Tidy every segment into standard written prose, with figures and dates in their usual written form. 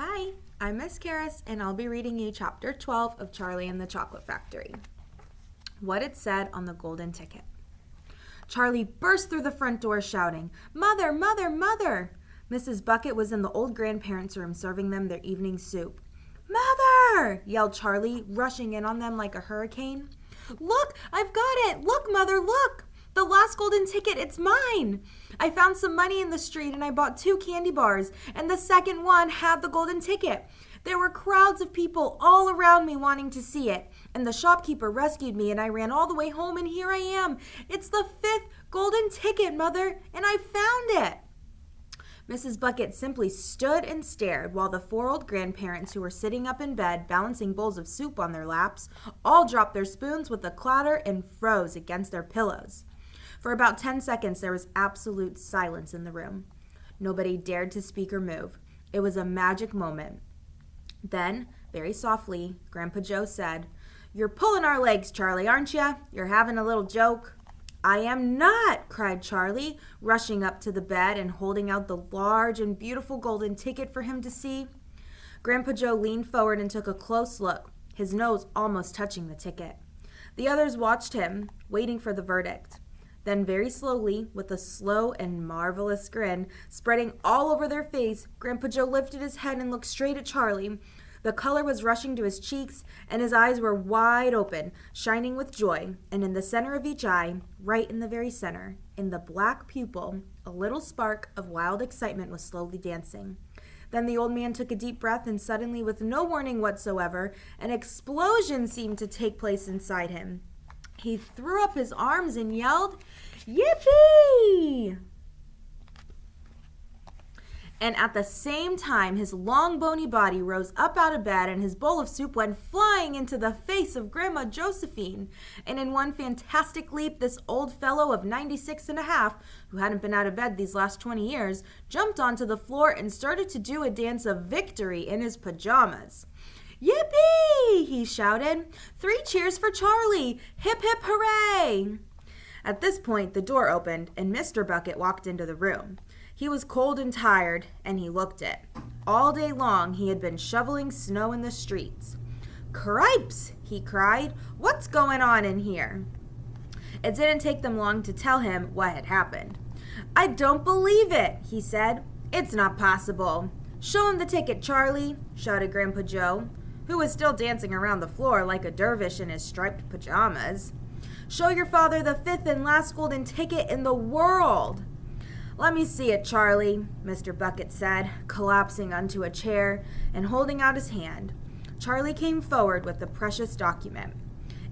Hi, I'm Miss Karras, and I'll be reading you Chapter 12 of Charlie and the Chocolate Factory. What it said on the golden ticket. Charlie burst through the front door shouting, "Mother, Mother, Mother!" Mrs. Bucket was in the old grandparents' room serving them their evening soup. "Mother!" yelled Charlie, rushing in on them like a hurricane. "Look, I've got it! Look, Mother, look! The last golden ticket, it's mine! I found some money in the street and I bought 2 candy bars, and the second one had the golden ticket. There were crowds of people all around me wanting to see it, and the shopkeeper rescued me and I ran all the way home, and here I am. It's the 5th golden ticket, Mother, and I found it." Mrs. Bucket simply stood and stared while the 4 old grandparents who were sitting up in bed balancing bowls of soup on their laps all dropped their spoons with a clatter and froze against their pillows. For about 10 seconds there was absolute silence in the room. Nobody dared to speak or move. It was a magic moment. Then, very softly, Grandpa Joe said, "You're pulling our legs, Charlie, aren't you? You're having a little joke." "I am not!" cried Charlie, rushing up to the bed and holding out the large and beautiful golden ticket for him to see. Grandpa Joe leaned forward and took a close look, his nose almost touching the ticket. The others watched him, waiting for the verdict. Then very slowly, with a slow and marvelous grin spreading all over their face, Grandpa Joe lifted his head and looked straight at Charlie. The color was rushing to his cheeks, and his eyes were wide open, shining with joy, and in the center of each eye, right in the very center, in the black pupil, a little spark of wild excitement was slowly dancing. Then the old man took a deep breath, and suddenly, with no warning whatsoever, an explosion seemed to take place inside him. He threw up his arms and yelled, "Yippee!" And at the same time, his long, bony body rose up out of bed and his bowl of soup went flying into the face of Grandma Josephine. And in one fantastic leap, this old fellow of 96 and a half, who hadn't been out of bed these last 20 years, jumped onto the floor and started to do a dance of victory in his pajamas. "Yippee!" he shouted. "3 cheers for Charlie! Hip, hip, hooray!" At this point, the door opened and Mr. Bucket walked into the room. He was cold and tired, and he looked it. All day long he had been shoveling snow in the streets. "Cripes!" he cried. "What's going on in here?" It didn't take them long to tell him what had happened. "I don't believe it," he said. "It's not possible." "Show him the ticket, Charlie," shouted Grandpa Joe, who was still dancing around the floor like a dervish in his striped pajamas. "Show your father the 5th and last golden ticket in the world." "Let me see it, Charlie," Mr. Bucket said, collapsing onto a chair and holding out his hand. Charlie came forward with the precious document.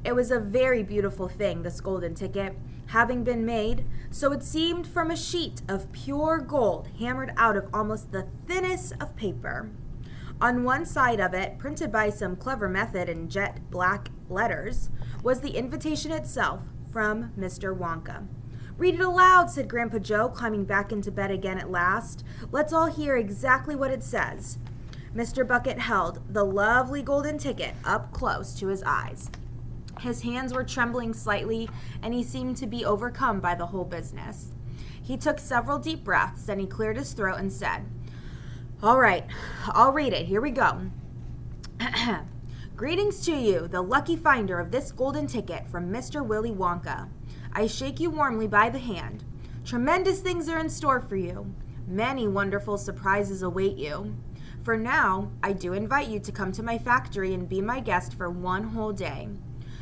It was a very beautiful thing, this golden ticket, having been made, so it seemed, from a sheet of pure gold hammered out of almost the thinnest of paper. On one side of it, printed by some clever method in jet black letters, was the invitation itself from Mr. Wonka. "Read it aloud," said Grandpa Joe, climbing back into bed again at last. "Let's all hear exactly what it says." Mr. Bucket held the lovely golden ticket up close to his eyes. His hands were trembling slightly, and he seemed to be overcome by the whole business. He took several deep breaths, then he cleared his throat and said, "All right, I'll read it. Here we go." "Greetings to you, the lucky finder of this golden ticket from Mr. Willy Wonka. I shake you warmly by the hand. Tremendous things are in store for you. Many wonderful surprises await you. For now, I do invite you to come to my factory and be my guest for 1 whole day.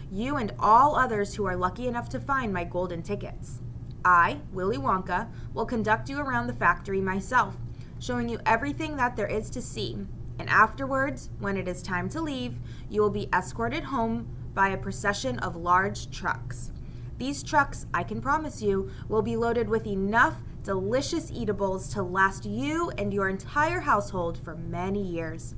You and all others who are lucky enough to find my golden tickets. I, Willy Wonka, will conduct you around the factory myself, showing you everything that there is to see. And afterwards, when it is time to leave, you will be escorted home by a procession of large trucks. These trucks, I can promise you, will be loaded with enough delicious eatables to last you and your entire household for many years.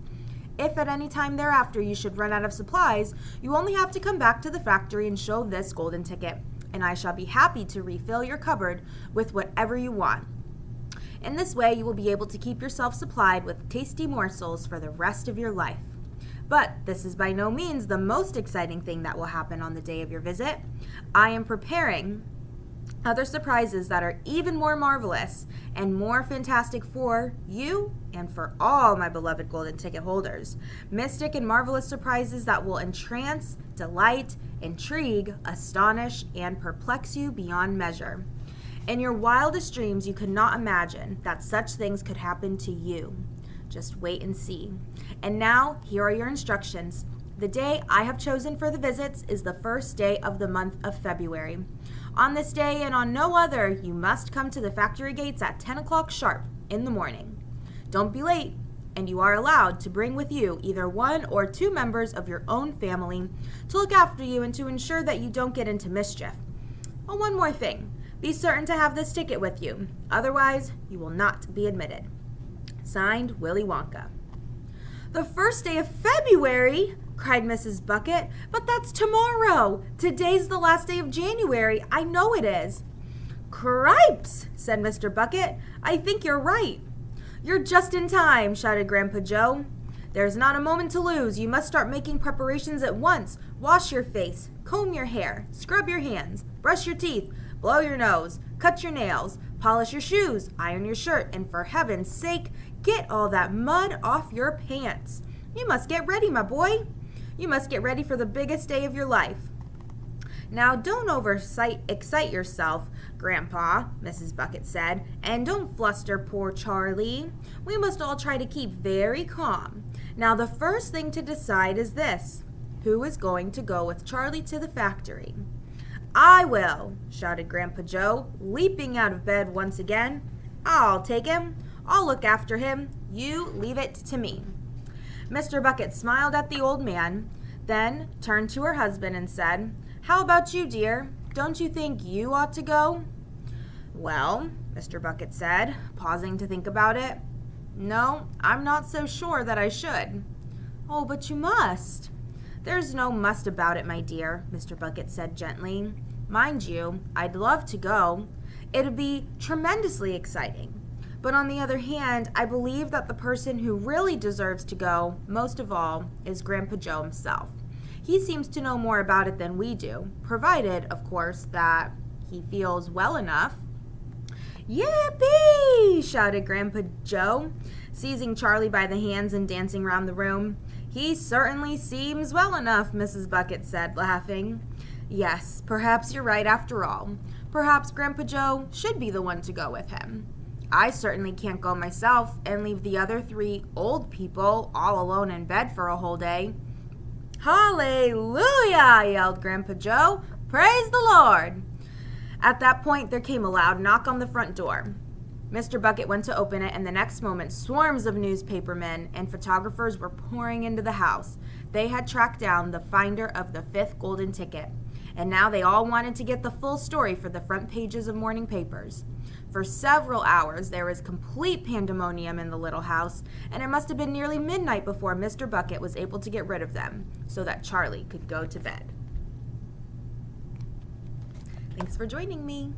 If at any time thereafter you should run out of supplies, you only have to come back to the factory and show this golden ticket, and I shall be happy to refill your cupboard with whatever you want. In this way, you will be able to keep yourself supplied with tasty morsels for the rest of your life. But this is by no means the most exciting thing that will happen on the day of your visit. I am preparing Other surprises that are even more marvelous and more fantastic for you and for all my beloved golden ticket holders. Mystic and marvelous surprises that will entrance, delight, intrigue, astonish, and perplex you beyond measure. In your wildest dreams, you could not imagine that such things could happen to you. Just wait and see. And now, here are your instructions. The day I have chosen for the visits is the first day of the month of February. On this day and on no other, you must come to the factory gates at 10 o'clock sharp in the morning. Don't be late, and you are allowed to bring with you either one or two members of your own family to look after you and to ensure that you don't get into mischief. Oh, one more thing. Be certain to have this ticket with you. Otherwise, you will not be admitted. Signed, Willy Wonka. The first day of February, cried Mrs. Bucket. But that's tomorrow. Today's the last day of January. I know it is. Cripes, said Mr. Bucket. I think you're right. You're just in time, shouted Grandpa Joe. There's not a moment to lose. You must start making preparations at once. Wash your face, comb your hair, scrub your hands, brush your teeth, blow your nose, cut your nails, polish your shoes, iron your shirt, and for heaven's sake, get all that mud off your pants. You must get ready, my boy. You must get ready for the biggest day of your life. Now, don't excite yourself, Grandpa, Mrs. Bucket said, and don't fluster poor Charlie. We must all try to keep very calm. Now, the first thing to decide is this. Who is going to go with Charlie to the factory? I will, shouted Grandpa Joe, leaping out of bed once again. I'll take him. I'll look after him. You leave it to me. Mr. Bucket smiled at the old man, then turned to her husband and said, How about you, dear? Don't you think you ought to go? Well, Mr. Bucket said, pausing to think about it. No, I'm not so sure that I should. Oh, but you must. There's no must about it, my dear, Mr. Bucket said gently. Mind you, I'd love to go. It'd be tremendously exciting. But on the other hand, I believe that the person who really deserves to go, most of all, is Grandpa Joe himself. He seems to know more about it than we do, provided, of course, that he feels well enough. Yippee! Shouted Grandpa Joe, seizing Charlie by the hands and dancing round the room. He certainly seems well enough, Mrs. Bucket said, laughing. Yes, perhaps you're right after all. Perhaps Grandpa Joe should be the one to go with him. I certainly can't go myself and leave the other 3 old people all alone in bed for a whole day. Hallelujah, yelled Grandpa Joe. Praise the Lord. At that point, there came a loud knock on the front door. Mr. Bucket went to open it, and the next moment, swarms of newspapermen and photographers were pouring into the house. They had tracked down the finder of the 5th golden ticket, and now they all wanted to get the full story for the front pages of morning papers. For several hours, there was complete pandemonium in the little house, and it must have been nearly midnight before Mr. Bucket was able to get rid of them so that Charlie could go to bed. Thanks for joining me.